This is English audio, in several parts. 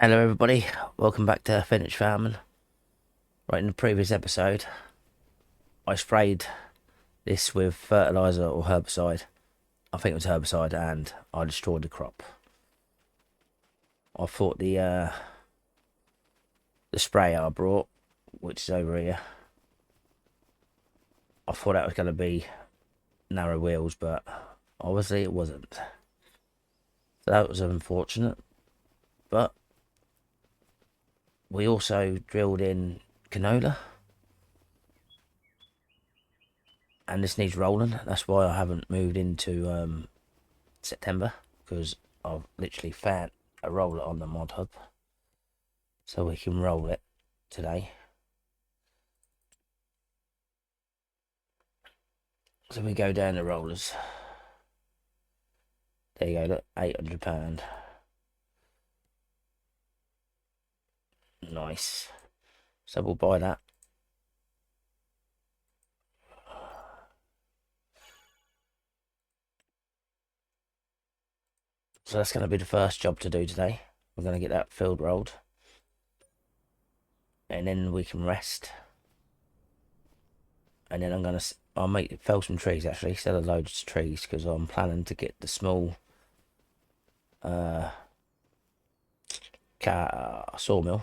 Hello everybody, welcome back to Vintage Farming. Right, in the previous episode I sprayed this with fertiliser or herbicide. I think it was herbicide, and I destroyed the crop. I thought the sprayer I brought, which is over here, I thought that was going to be narrow wheels, but obviously it wasn't. So that was unfortunate, but we also drilled in canola, and this needs rolling. That's why I haven't moved into September, because I've literally found a roller on the mod hub, so we can roll it today. So we go down the rollers. There you go, look, £800. Nice. So we'll buy that. So that's going to be the first job to do today. We're going to get that field rolled, and then we can rest. And then I'll fell some trees actually, instead of loads of trees, because I'm planning to get the small sawmill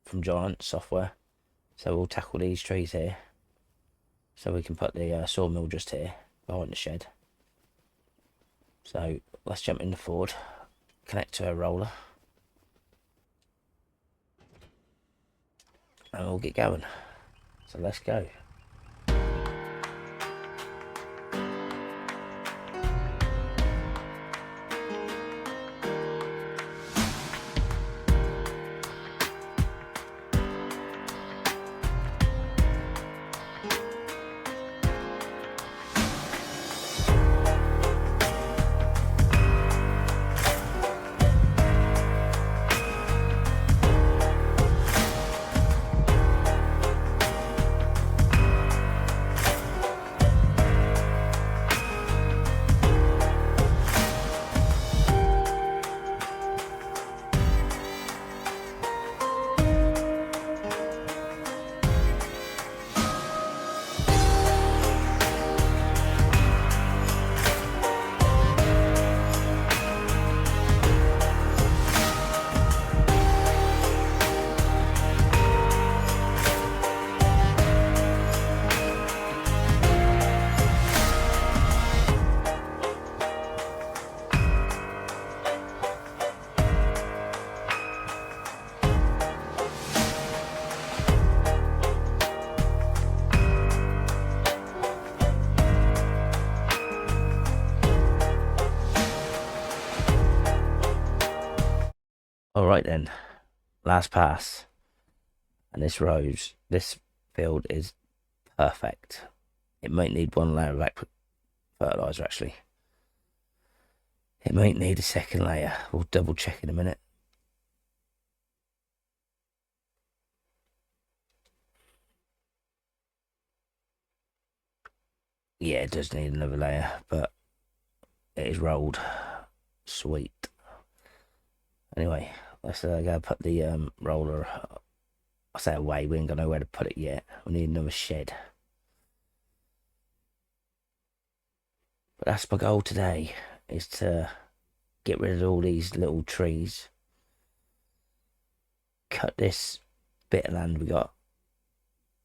from Giant Software. So we'll tackle these trees here, so we can put the sawmill just here behind the shed. So let's jump in the Ford, connect to a roller, and we'll get going. So let's go. Alright then, last pass, and this field is perfect. It might need one layer of fertiliser actually. It might need a second layer. We'll double check in a minute. Yeah, it does need another layer, but it is rolled. Sweet. Anyway, let's go put the roller. I say away, we ain't got nowhere to put it yet. We need another shed. But that's my goal today, is to get rid of all these little trees. Cut this bit of land we got,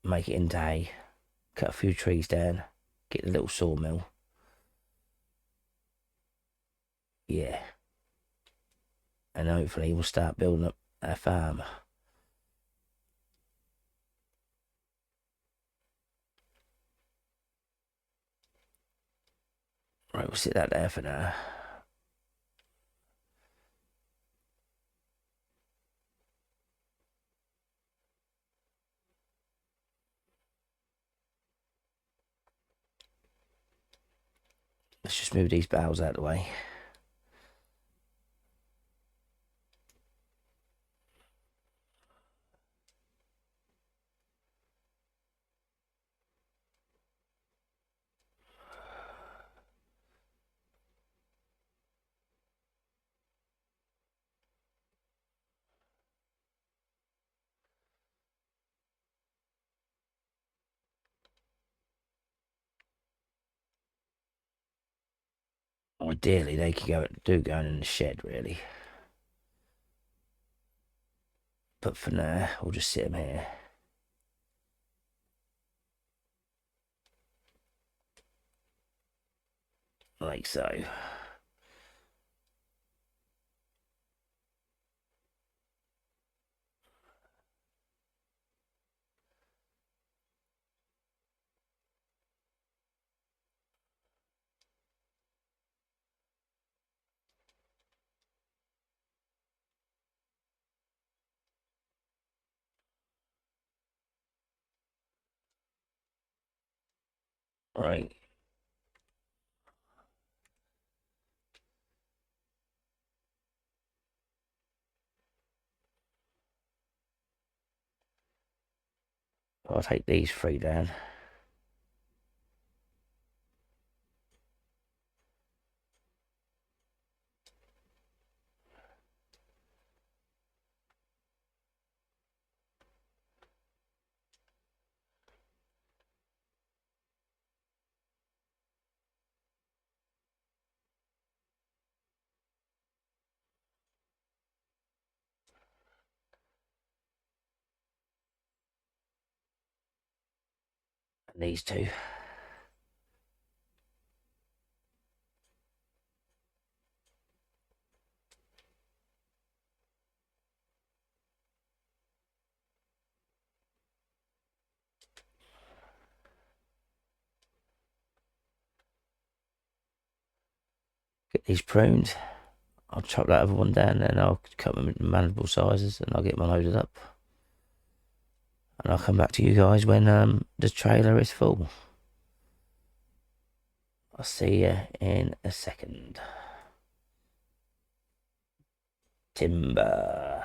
make it into hay, cut a few trees down, get the little sawmill. Yeah. And hopefully we'll start building up our farm. Right, we'll sit that there for now. Let's just move these boughs out of the way. Ideally, they could go in the shed, really. But for now, we'll just sit them here. Like so. Right. I'll take these three down. And these two. Get these prunes. I'll chop that other one down, then I'll cut them into manageable sizes, and I'll get them loaded up. And I'll come back to you guys when the trailer is full. I'll see you in a second. Timber.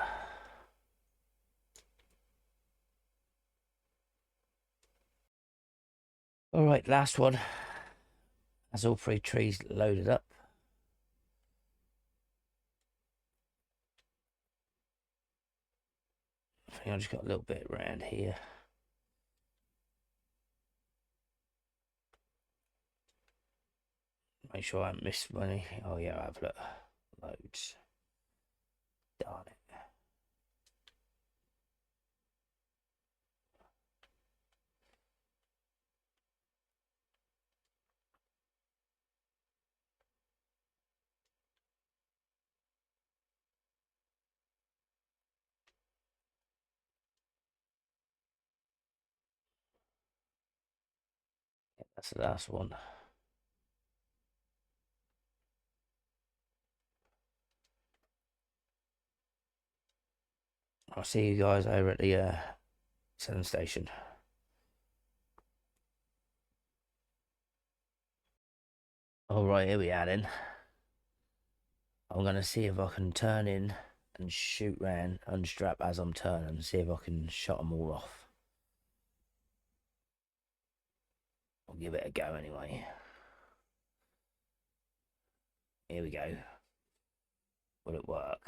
Alright, last one. That's all three trees loaded up. I think I just got a little bit around here. Make sure I haven't missed any. Oh yeah, I've look. Loads. Darn it. That's the last one. I'll see you guys over at the selling station. Alright, here we are then. I'm going to see if I can turn in and shoot round, unstrap as I'm turning, and see if I can shut them all off. I'll give it a go anyway. Here we go. Will it work?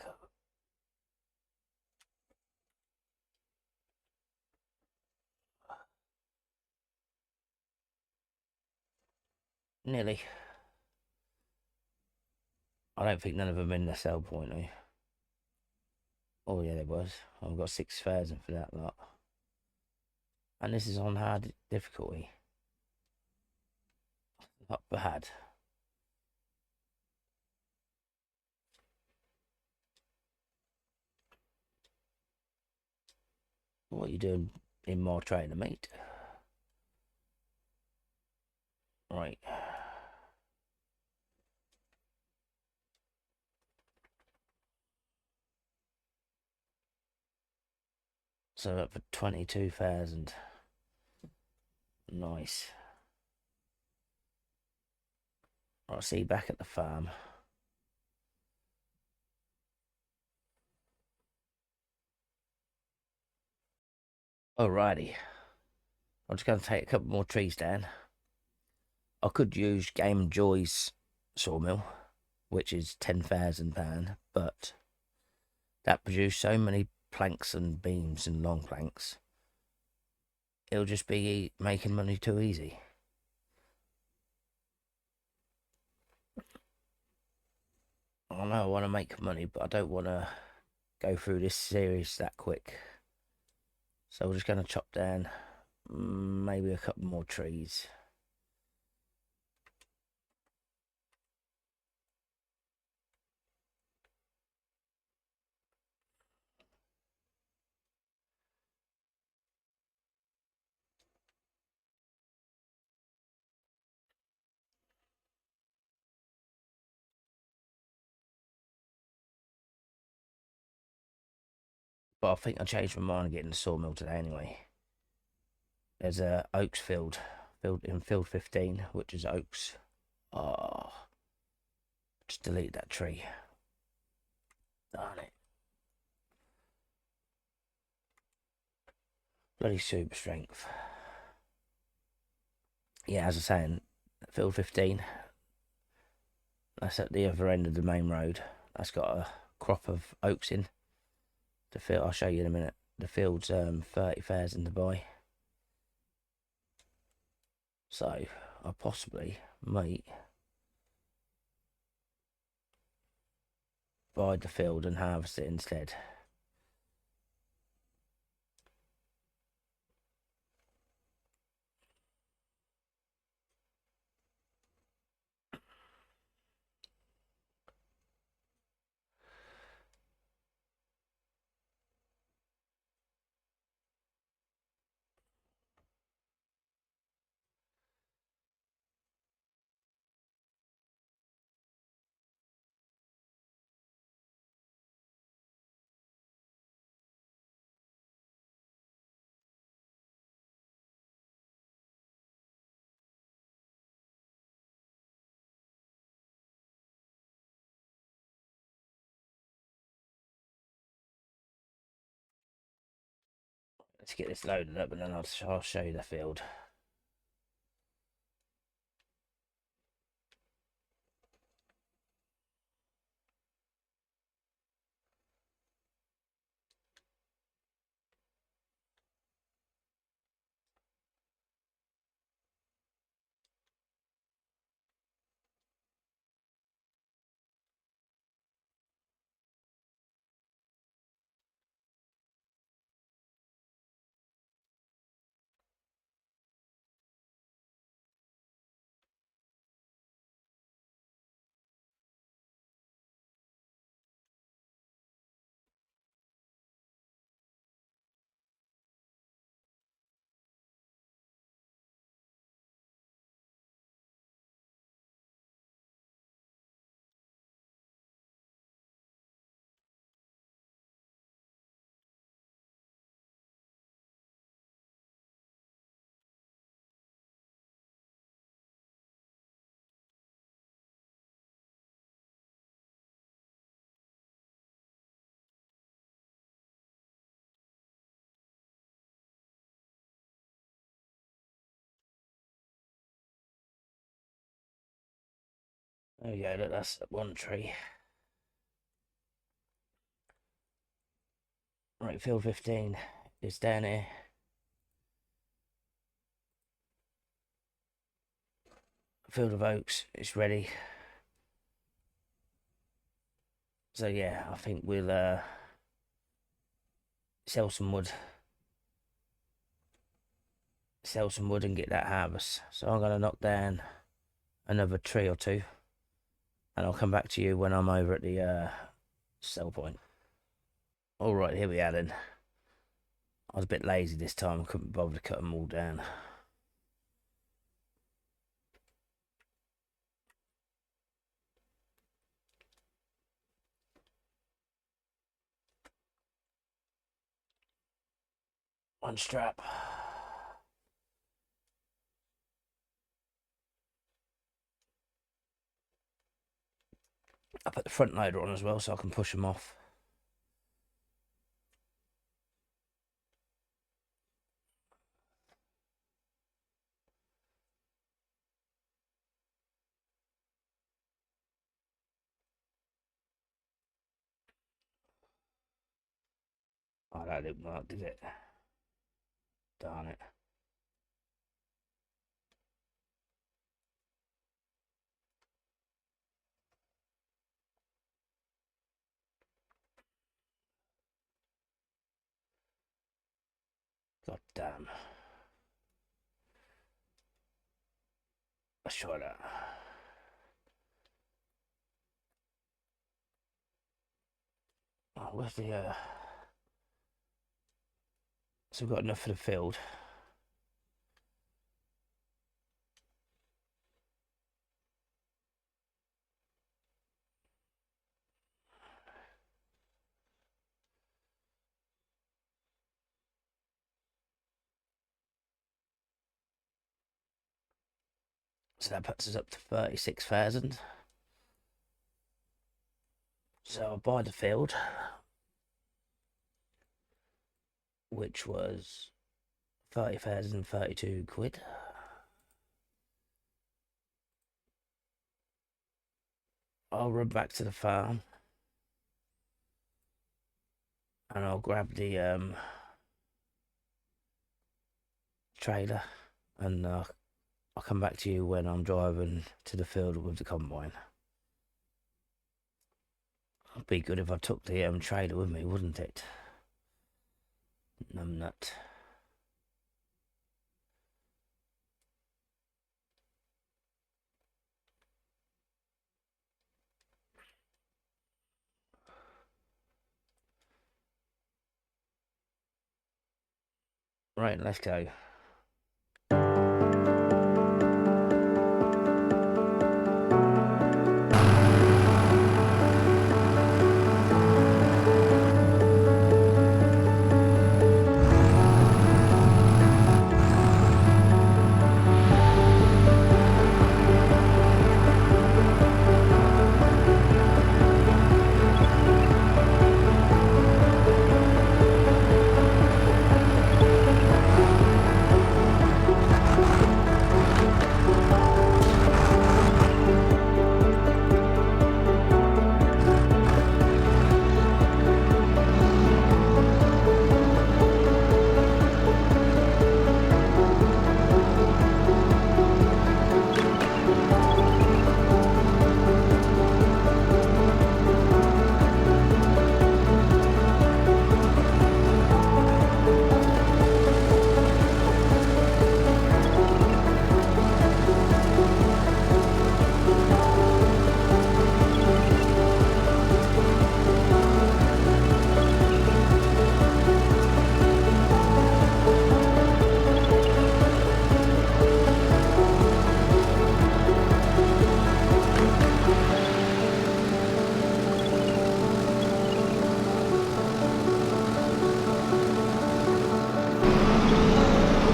Nearly. I don't think none of them in the sell point, though. Oh yeah, there was. I've got 6,000 for that lot. And this is on hard difficulty. Not bad. What are you doing in my trainer, mate? Right. So up for 22,000. Nice. I'll see you back at the farm. Alrighty. I'm just going to take a couple more trees down. I could use Game Joy's sawmill, which is £10,000, but that produced so many planks and beams and long planks. It'll just be making money too easy. know I want to make money, but I don't want to go through this series that quick. So we're just going to chop down maybe a couple more trees. But I think I changed my mind getting the sawmill today anyway. There's a oaks field in field 15, which is oaks. Oh, just delete that tree. Darn it. Bloody super strength. Yeah, as I was saying, field 15. That's at the other end of the main road. That's got a crop of oaks in. The field, I'll show you in a minute. The field's 30,000 to buy. So I possibly might buy the field and harvest it instead. Let's get this loaded up and then I'll show you the field. There we go, look, that's one tree. Right, field 15 is down here. Field of oaks is ready. So yeah, I think we'll sell some wood and get that harvest. So I'm going to knock down another tree or two and I'll come back to you when I'm over at the sell point. All right, here we are then. I was a bit lazy this time, I couldn't bother to cut them all down. One strap. I put the front loader on as well so I can push them off. Oh, that didn't work, did it? Darn it. God damn. Let's try that. Oh, where's the so we've got enough for the field. So that puts us up to 36,000. So I'll buy the field, which was 30,032 quid. I'll run back to the farm and I'll grab the trailer, and I'll come back to you when I'm driving to the field with the combine. It'd be good if I took the trailer with me, wouldn't it? Numbnut. Right, let's go.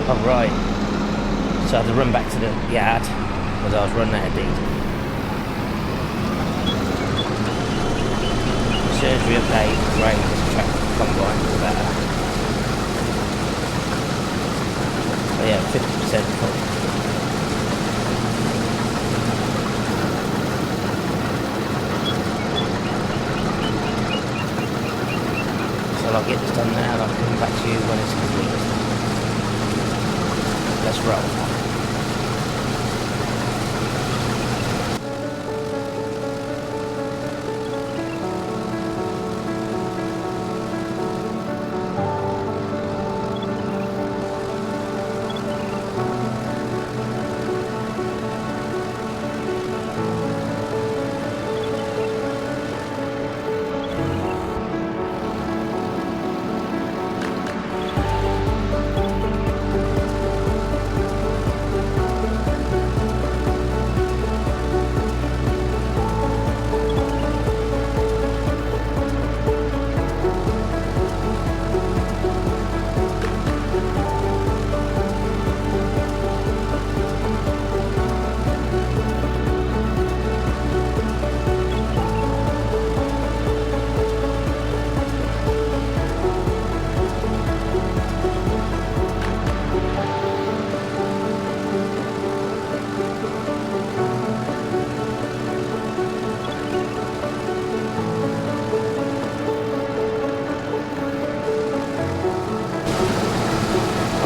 Alright, so I had to run back to the yard because I was running out of diesel. Surgery okay, great, this track combine is better. But yeah, 50% full. So I'll get this done now and I'll come back to you when it's complete. Let's roll.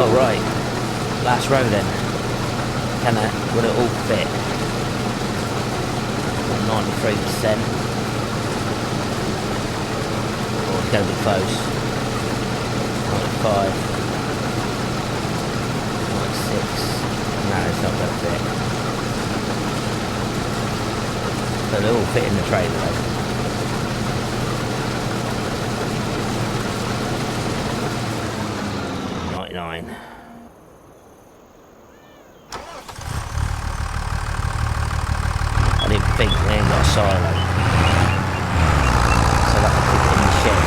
Alright, last row then. Will it all fit? 93%. Oh, it's going to be close. 95. No, it's not going to fit. So they all fit in the trailer though. $99. I didn't think they ain't got a silo. So that can put it in the shed.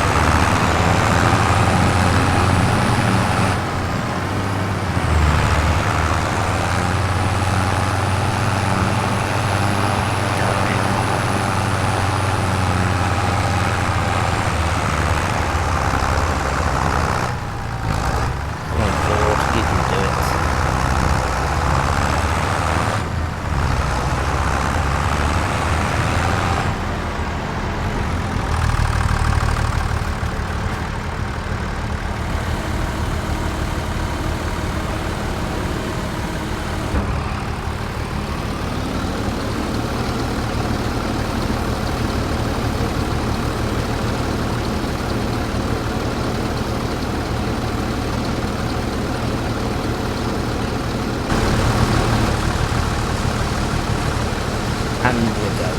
And we'll go.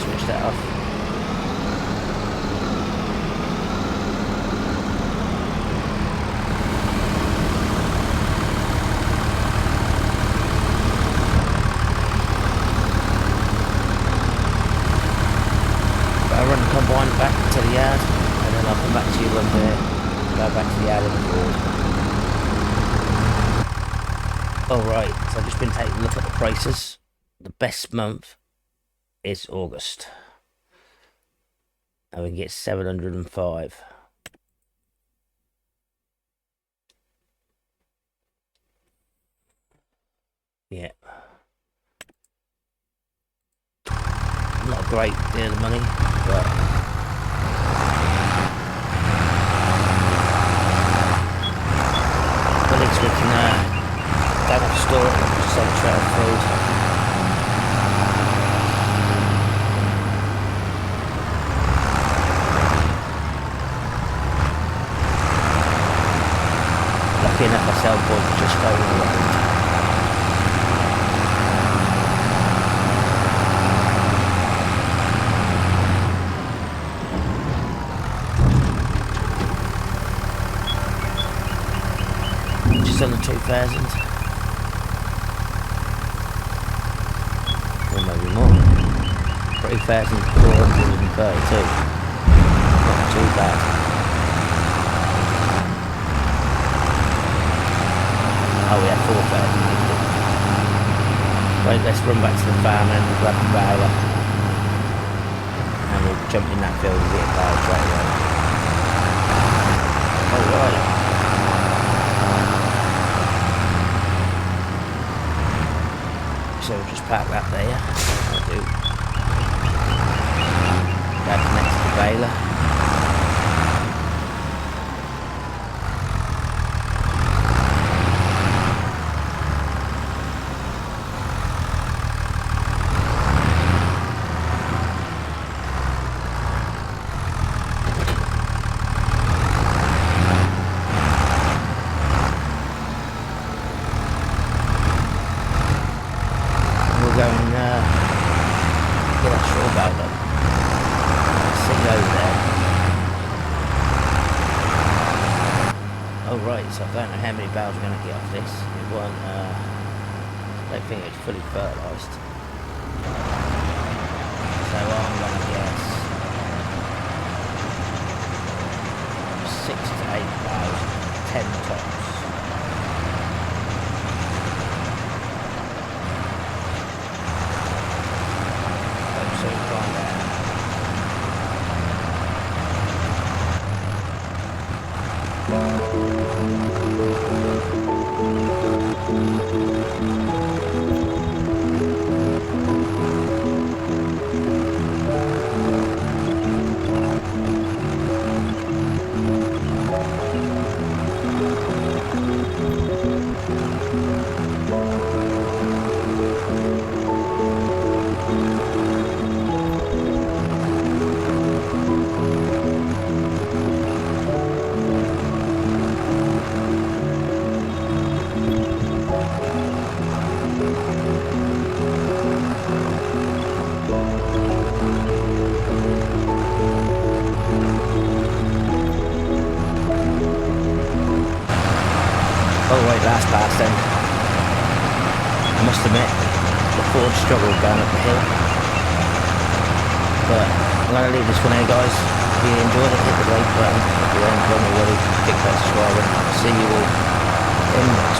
Switch that off. I'll run the combine back to the yard and then I'll come back to you when we go back to the yard in the board. Alright, so I've just been taking a look at the prices. The best month is August. And we can get 705. Yeah. Not a great deal of money, but at least we can go to the store and just have a tray of food. Lucky enough I sell board just over the road. Just under 2,000. Or maybe more. 3,432. Not too bad. Oh, we had 4,000. Right, let's run back to the farm and grab the baler. And we'll jump in that field and get a bale straight away. Alright. So we'll just park that there. I'll do. That connects to the baler. Go and get that straw bale done. See over there. Oh right, so I don't know how many bales we're going to get off this. It won't, I don't think it's fully fertilised. So I'm going to guess 6 to 8 bales, 10 tops. struggle going up the hill. But I'm going to leave this one here, guys. If you enjoyed it, hit the like button. If you haven't done already, click that subscribe button. See you all in the next